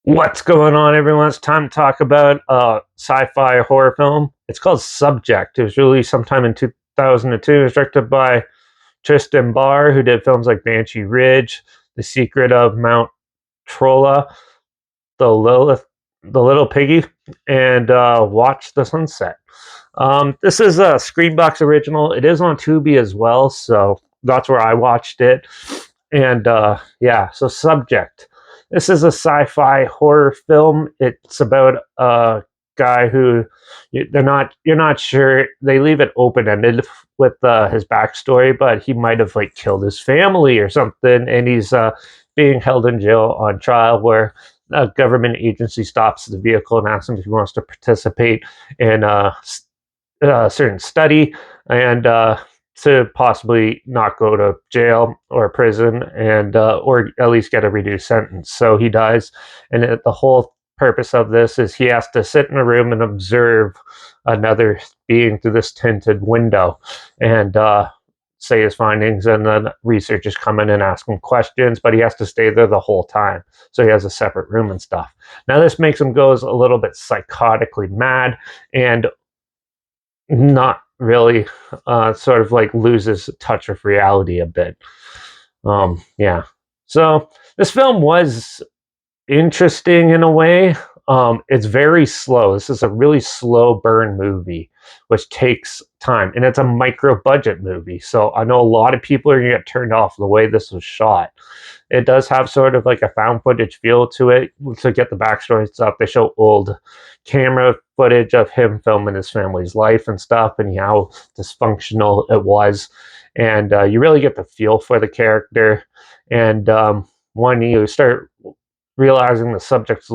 What's going on, everyone? It's time to talk about a sci-fi horror film. It's called Subject. It was released sometime in 2002. It was directed by Tristan Barr, who did films like Banshee Ridge, The Secret of Mount Trolla, The Lilith, The Little Piggy, and Watch the Sunset. This is a Screenbox original. It is on Tubi as well, so that's where I watched it. And yeah, so Subject. This is a sci-fi horror film. It's about a guy who you're not sure. They leave it open-ended with his backstory, but he might have like killed his family or something, and he's being held in jail on trial where a government agency stops the vehicle and asks him if he wants to participate in a certain study and to possibly not go to jail or prison and or at least get a reduced sentence. So he dies, and the whole purpose of this is he has to sit in a room and observe another being through this tinted window and say his findings, and then researchers come in and ask him questions, but he has to stay there the whole time. So he has a separate room and stuff. Now this makes him go a little bit psychotically mad and not really sort of like loses touch of reality a bit. Yeah. So this film was interesting in a way. It's very slow. This is a really slow burn movie, which takes time, and it's a micro budget movie. So I know a lot of people are gonna get turned off the way this was shot. It does have sort of like a found footage feel to it. To get the backstory and stuff, they show old camera footage of him filming his family's life and stuff, and how dysfunctional it was. And you really get the feel for the character. And when you start realizing the subject's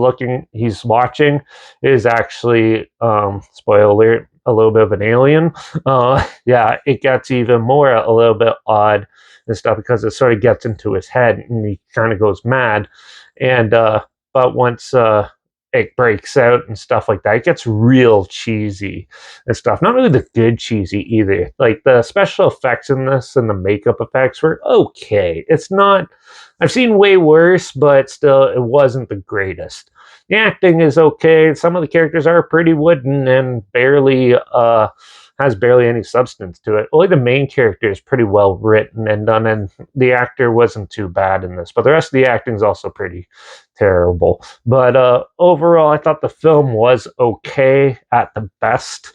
he's watching is actually, spoiler alert, a little bit of an alien. Yeah, it gets even more a little bit odd and stuff because it sort of gets into his head and he kind of goes mad. And but once it breaks out and stuff like that, it gets real cheesy and stuff. Not really the good cheesy either. Like the special effects in this and the makeup effects were okay. It's not. I've seen way worse, but still, it wasn't the greatest. The acting is okay. Some of the characters are pretty wooden and barely has barely any substance to it. Only the main character is pretty well written and done, and the actor wasn't too bad in this. But the rest of the acting is also pretty terrible. But overall, I thought the film was okay at the best.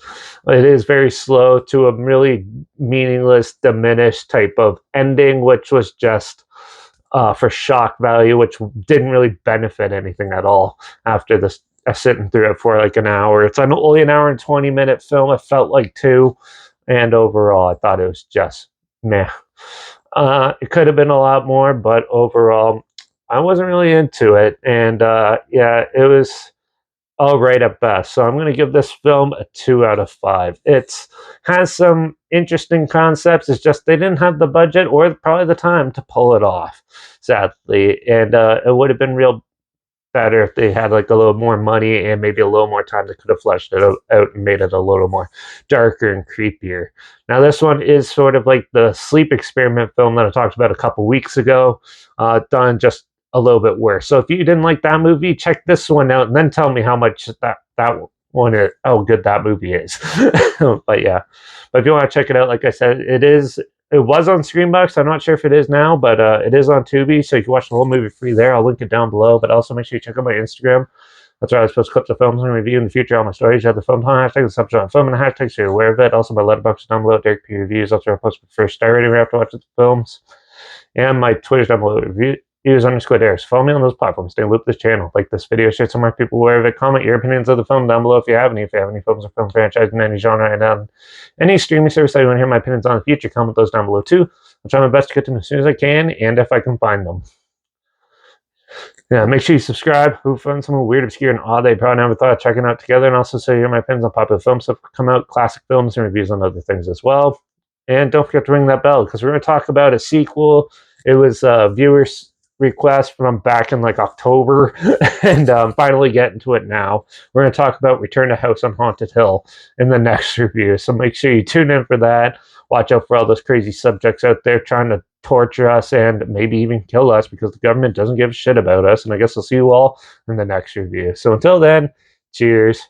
It is very slow to a really meaningless, diminished type of ending, which was just for shock value, which didn't really benefit anything at all after this. Sitting through it for like an hour. It's only an hour and 20-minute film. It felt like two, and overall, I thought it was just meh. It could have been a lot more, but overall, I wasn't really into it. And yeah, it was all right at best. So I'm going to give this film a 2 out of 5. It has some interesting concepts. It's just they didn't have the budget or probably the time to pull it off, sadly. And it would have been real better if they had like a little more money and maybe a little more time. They could have fleshed it out and made it a little more darker and creepier. Now this one is sort of like the sleep experiment film that I talked about a couple weeks ago, done just a little bit worse. So if you didn't like that movie, check this one out and then tell me how much that one is, how good that movie is. But yeah, but if you want to check it out, like I said, it was on Screenbox. I'm not sure if it is now, but it is on Tubi, so you can watch the whole movie free there. I'll link it down below, but also make sure you check out my Instagram. That's where I post clips of films and review in the future. All my stories, you have the film time hashtag, the subject on film and the hashtag, so you're aware of it. Also, my Letterbox is down below, Derek P Reviews. That's where I post my first star rating right after watching the films. And my Twitter's down below, reviews_Derek. So follow me on those platforms. Stay in loop with this channel. Like this video, share some more people aware of it. Comment your opinions of the film down below if you have any. If you have any films or film franchise in any genre and on any streaming service that you want to hear my opinions on in the future, comment those down below too. I'll try my best to get to them as soon as I can, and if I can find them. Yeah, make sure you subscribe. Who found some weird, obscure, and odd they probably never thought of checking out together, and also so you hear my opinions on popular films that come out, classic films, and reviews on other things as well. And don't forget to ring that bell, because we're going to talk about a sequel. It was viewers' request from back in like October, and finally getting to it now. We're going to talk about Return to House on Haunted Hill in the next review, so make sure you tune in for that. Watch out for all those crazy subjects out there trying to torture us and maybe even kill us because the government doesn't give a shit about us. And I guess I'll see you all in the next review. So until then, cheers.